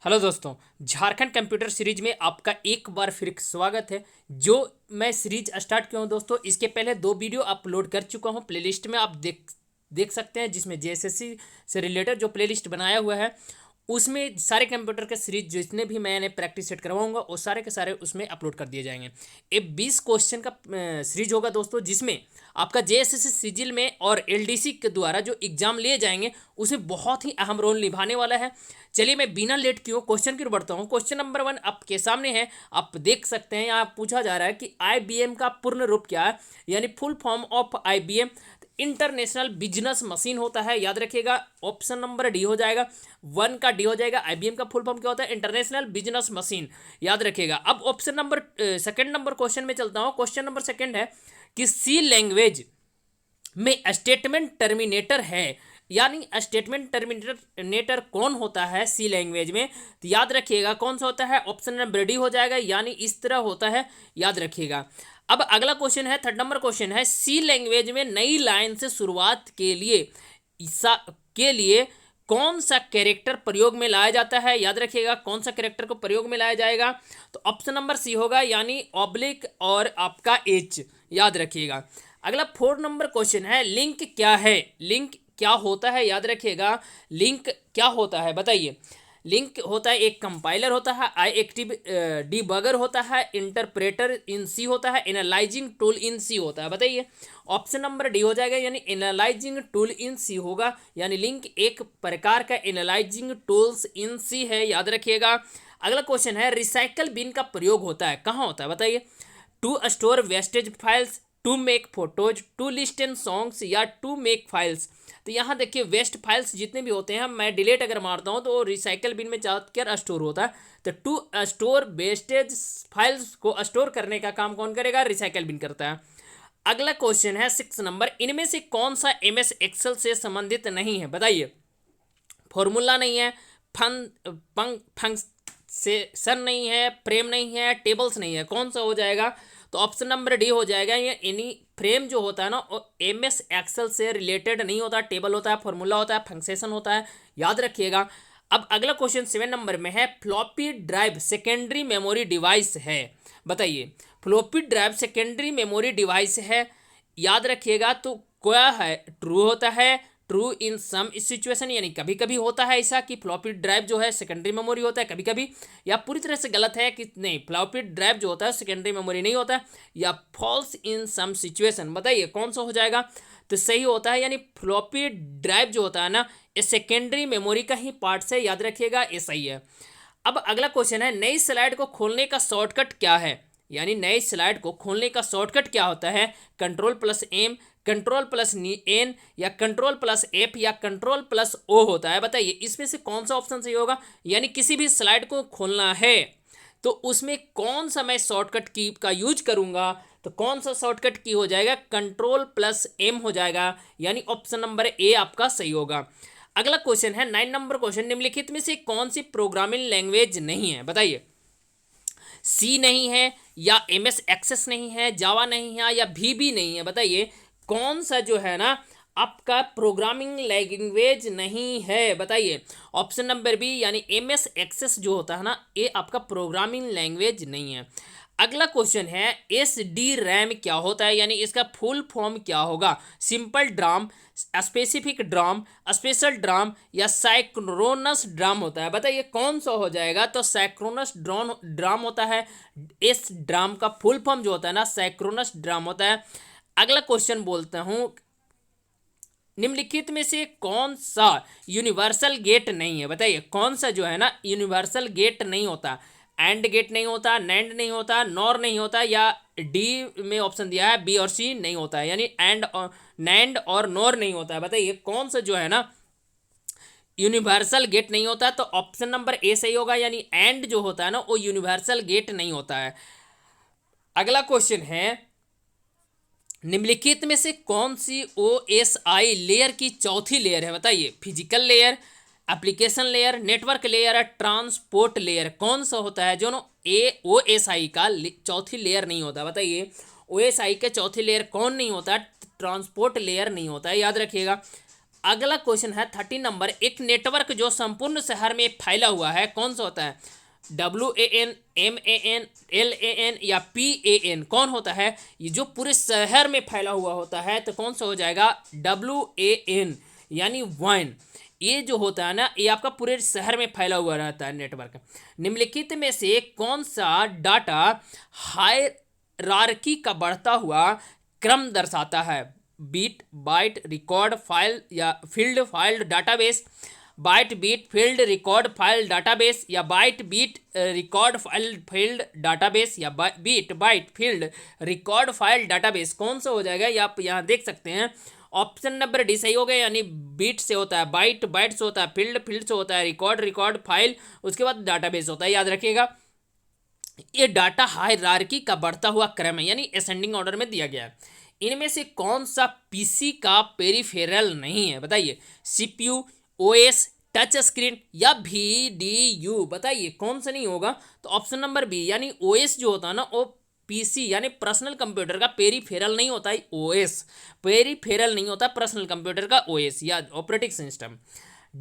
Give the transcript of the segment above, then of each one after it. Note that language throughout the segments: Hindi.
हेलो दोस्तों। झारखंड कंप्यूटर सीरीज में आपका एक बार फिर स्वागत है। जो मैं सीरीज स्टार्ट किया हूँ दोस्तों, इसके पहले दो वीडियो अपलोड कर चुका हूँ। प्लेलिस्ट में आप देख सकते हैं, जिसमें जेएसएससी से रिलेटेड जो प्लेलिस्ट बनाया हुआ है उसमें सारे कंप्यूटर के सीरीज जितने भी मैंने प्रैक्टिस सेट करवाऊंगा वो सारे के सारे उसमें अपलोड कर दिए जाएंगे। ये 20 क्वेश्चन का सीरीज होगा दोस्तों, जिसमें आपका जेएसएससी सिजिल में और एलडीसी के द्वारा जो एग्जाम लिए जाएंगे उसमें बहुत ही अहम रोल निभाने वाला है। चलिए मैं बिना लेट किए क्वेश्चन की ओर बढ़ता हूँ। क्वेश्चन नंबर 1 आपके सामने है, आप देख सकते हैं। यहाँ पूछा जा रहा है कि आईबीएम का पूर्ण रूप क्या है, यानी full form of IBM international business machine होता है। याद रखिएगा, ऑप्शन नंबर डी हो जाएगा, 1 का डी हो जाएगा। आईबीएम का फुल फॉर्म क्या होता है? International business machine. याद रखिएगा। अब option number second number question में चलता हूँ। क्वेश्चन नंबर सेकंड है कि सी लैंग्वेज में स्टेटमेंट टर्मिनेटर है, यानी स्टेटमेंट टर्मिनेटर कौन होता है सी लैंग्वेज में? तो याद रखिएगा कौन सा होता है? ऑप्शन नंबर डी हो जाएगा, यानी इस तरह होता है। याद रखिएगा। अब अगला क्वेश्चन है, थर्ड नंबर क्वेश्चन है, सी लैंग्वेज में नई लाइन से शुरुआत के लिए कौन सा कैरेक्टर प्रयोग में लाया जाता है? याद रखिएगा कौन सा कैरेक्टर को प्रयोग में लाया जाएगा। तो ऑप्शन नंबर सी होगा, यानी ऑब्लिक और आपका एच। याद रखिएगा। अगला 4 नंबर क्वेश्चन है, लिंक क्या है? लिंक क्या होता है? याद रखिएगा, लिंक क्या होता है बताइए। लिंक होता है, एक कंपाइलर होता है, आई एक्टिव डिबगर होता है, इंटरप्रेटर इन सी होता है, एनालाइजिंग टूल इन सी होता है। बताइए। ऑप्शन नंबर डी हो जाएगा, यानी एनालाइजिंग टूल इन सी होगा, यानी लिंक एक प्रकार का एनालाइजिंग टूल्स इन सी है। याद रखिएगा। अगला क्वेश्चन है, रिसाइकल बिन का प्रयोग होता है, कहाँ होता है बताइए। To store wastage files, to make photos, to list and songs, या टू मेक फाइल्स। तो यहाँ देखिए, वेस्ट फाइल्स जितने भी होते हैं, मैं डिलीट अगर मारता हूँ तो रिसाइकल बिन में जाकर स्टोर होता है। तो टू स्टोर वेस्टेज फाइल्स को स्टोर करने का काम कौन करेगा? रिसाइकल बिन करता है। अगला क्वेश्चन है 6 नंबर, इनमें से कौन सा एमएस एक्सेल से संबंधित नहीं है बताइए। फॉर्मूला नहीं है, फंक्शन नहीं है, फ्रेम नहीं है, टेबल्स नहीं है, कौन सा हो जाएगा? तो ऑप्शन नंबर डी हो जाएगा। ये एनी फ्रेम जो होता है ना, एम एस एक्सेल से रिलेटेड नहीं होता। टेबल होता है, फॉर्मूला होता है, फंक्शन होता है। याद रखिएगा। अब अगला क्वेश्चन 7 नंबर में है, floppy drive secondary memory device है बताइए। Floppy drive secondary memory device है। याद रखिएगा। तो क्या है? ट्रू होता है। ट्रू इन सम सिचुएशन, यानी कभी कभी होता है ऐसा कि फ्लॉपी ड्राइव जो है सेकेंडरी मेमोरी होता है कभी कभी। या पूरी तरह से गलत है कि नहीं, फ्लॉपी ड्राइव जो होता है सेकेंडरी मेमोरी नहीं होता है। या फॉल्स इन सम सिचुएशन, बताइए कौन सा हो जाएगा? तो सही होता है, यानी फ्लॉपी ड्राइव जो होता है ना, ये सेकेंडरी मेमोरी का ही पार्ट से। याद रखिएगा, ये सही है। अब अगला क्वेश्चन है, नई स्लाइड को खोलने का शॉर्टकट क्या है? यानी नई स्लाइड को खोलने का शॉर्टकट क्या होता है? Control plus M, control plus N, या कंट्रोल प्लस एफ, या कंट्रोल प्लस ओ होता है। बताइए इसमें से कौन सा ऑप्शन सही होगा? यानी किसी भी स्लाइड को खोलना है तो उसमें कौन सा मैं शॉर्टकट की का यूज करूंगा? तो कौन सा शॉर्टकट की हो जाएगा? कंट्रोल प्लस एम हो जाएगा, यानी ऑप्शन नंबर ए आपका सही होगा। अगला क्वेश्चन है 9 नंबर क्वेश्चन, निम्नलिखित में से कौन सी प्रोग्रामिंग लैंग्वेज नहीं है बताइए। सी नहीं है, या एम एस एक्सेस नहीं है, जावा नहीं है, या भी नहीं है। बताइए कौन सा जो है ना आपका प्रोग्रामिंग लैंग्वेज नहीं है? बताइए। ऑप्शन नंबर बी, यानी एम एस एक्सेस जो होता है ना, ये आपका प्रोग्रामिंग लैंग्वेज नहीं है। अगला क्वेश्चन है, एस डी रैम क्या होता है? यानी इसका फुल फॉर्म क्या होगा? Simple drum, specific drum, special drum, या साइक्रोनस ड्राम होता है। बताइए कौन सा हो जाएगा? तो साइक्रोनस ड्राम होता है। इस ड्राम का फुल फॉर्म जो होता है ना, साइक्रोनस ड्राम होता है। अगला क्वेश्चन बोलता हूं, निम्नलिखित में से कौन सा यूनिवर्सल गेट नहीं है? बताइए कौन सा जो है ना यूनिवर्सल गेट नहीं होता? एंड गेट नहीं होता, नैंड नहीं होता, नॉर नहीं होता, या डी में ऑप्शन दिया है बी और सी नहीं होता है, यानी एंड और नैंड और नॉर नहीं होता है। बताइए कौन सा जो है ना यूनिवर्सल गेट नहीं होता? तो ऑप्शन नंबर ए सही होगा, यानी एंड जो होता है ना वो यूनिवर्सल गेट नहीं होता है। अगला क्वेश्चन है, निम्नलिखित में से कौन सी ओएसआई लेयर की चौथी लेयर है? बताइए। Physical layer, application layer, network layer, transport layer, कौन सा होता है जो ओएसआई का चौथी लेयर नहीं होता? बताइए ओएसआई के चौथी लेयर कौन नहीं होता? ट्रांसपोर्ट लेयर नहीं होता है। याद रखिएगा। अगला क्वेश्चन है 13 नंबर, एक नेटवर्क जो संपूर्ण शहर में फैला हुआ है कौन सा होता है? WAN, MAN, LAN या PAN कौन होता है? ये जो पूरे शहर में फैला हुआ होता है तो कौन सा हो जाएगा? WAN यानी WAN। ये जो होता है ना, ये आपका पूरे शहर में फैला हुआ रहता है नेटवर्क। निम्नलिखित में से कौन सा डाटा हायरार्की का बढ़ता हुआ क्रम दर्शाता है? बीट, बाइट, रिकॉर्ड, फाइल या field file database, byte bit field record file database या byte bit record file field database या bit byte field record file database कौन सा हो जाएगा? ये आप यहाँ देख सकते हैं। ऑप्शन नंबर डी सही हो गया, यानी बीट से होता है बाइट, बाइट से होता है फील्ड, फील्ड से होता है रिकॉर्ड, रिकॉर्ड फाइल, उसके बाद डाटाबेस होता है। याद रखिएगा, ये डाटा हायरार्की का बढ़ता हुआ क्रम है, यानी असेंडिंग ऑर्डर में दिया गया है। इनमें से कौन सा पीसी का पेरिफेरल नहीं है? बताइए। CPU, OS, टच स्क्रीन या VDU? बताइए कौन सा नहीं होगा? तो ऑप्शन नंबर बी, यानी OS जो होता है ना, वो PC यानी पर्सनल कंप्यूटर का पेरिफेरल नहीं होता है। OS पेरिफेरल नहीं होता पर्सनल कंप्यूटर का OS या ऑपरेटिंग सिस्टम।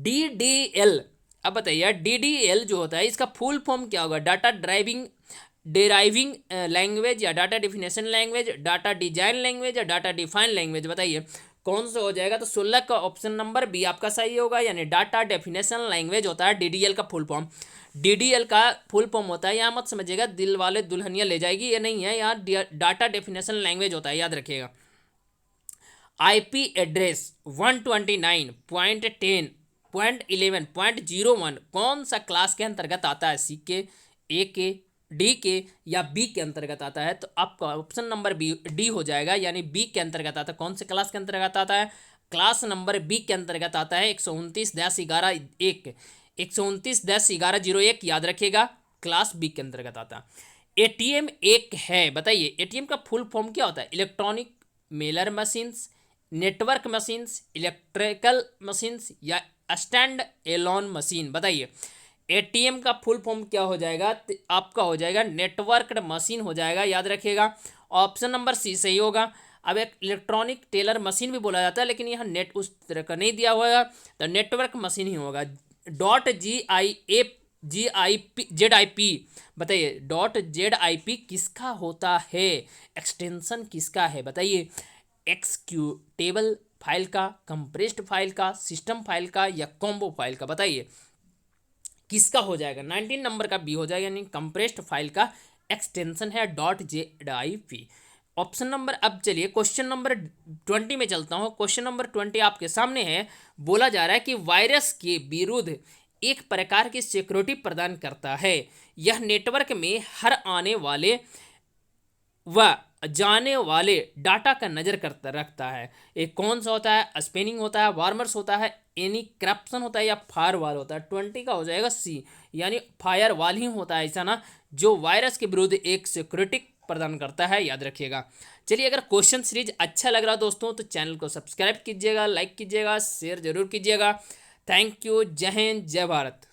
DDL, अब बताइए DDL जो होता है इसका फुल फॉर्म क्या होगा? डाटा डेराइविंग लैंग्वेज या data definition language, data design language या डाटा डिफाइन लैंग्वेज? बताइए कौन सा हो जाएगा? तो 16 का ऑप्शन नंबर बी आपका सही होगा, यानी डाटा डेफिनेशन लैंग्वेज होता है DDL का फुल फॉर्म। DDL का फुल फॉर्म होता है, यहाँ मत समझिएगा दिल वाले दुल्हनिया ले जाएगी, ये नहीं है, यहाँ डाटा डेफिनेशन लैंग्वेज होता है, याद रखिएगा। IP एड्रेस 129.10.11.01 कौन सा क्लास के अंतर्गत आता है? CK, AK, DK या B के अंतर्गत आता है? तो आपका ऑप्शन नंबर डी हो जाएगा, यानी B के अंतर्गत आता है। कौन से क्लास के अंतर्गत आता है? क्लास नंबर B के अंतर्गत आता है। 129-11-1 129-11-01 याद रखिएगा, क्लास B के अंतर्गत आता है। ATM एक है, बताइए ATM का फुल फॉर्म क्या होता है? Electronic Mailer machines, network machines, electrical machines या स्टैंड एलोन मशीन? बताइए ATM का फुल फॉर्म क्या हो जाएगा? तो आपका हो जाएगा नेटवर्क्ड मशीन हो जाएगा, याद रखिएगा। ऑप्शन नंबर सी सही होगा। अब एक इलेक्ट्रॉनिक टेलर मशीन भी बोला जाता है, लेकिन यहाँ नेट उस तरह का नहीं दिया हुआ है, तो नेटवर्क मशीन ही होगा। .ZIP बताइए .ZIP किसका होता है? एक्सटेंशन किसका है? बताइए एक्सक्यूटेबल फाइल का, कंप्रेस्ड फाइल का, सिस्टम फाइल का या कॉम्बो फाइल का? बताइए किसका हो जाएगा? 19 नंबर का बी हो जाएगा, यानी कंप्रेस्ड फाइल का एक्सटेंशन है .ZIP। ऑप्शन नंबर, अब चलिए क्वेश्चन नंबर 20 में चलता हूँ। क्वेश्चन नंबर 20 आपके सामने है। बोला जा रहा है कि वायरस के विरुद्ध एक प्रकार की सिक्योरिटी प्रदान करता है। यह नेटवर्क में हर आने वाले व जाने वाले डाटा का नज़र करता रखता है। एक कौन सा होता है? स्पेनिंग होता है, वार्मर्स होता है, एनक्रिप्शन होता है या फायरवॉल होता है? 20 का हो जाएगा सी, यानी फायरवॉल ही होता है ऐसा ना, जो वायरस के विरुद्ध एक सिक्योरिटी प्रदान करता है, याद रखिएगा। चलिए, अगर क्वेश्चन सीरीज अच्छा लग रहा दोस्तों तो चैनल को सब्सक्राइब कीजिएगा, लाइक कीजिएगा, शेयर जरूर कीजिएगा। Thank you. जय हिंद, जय भारत।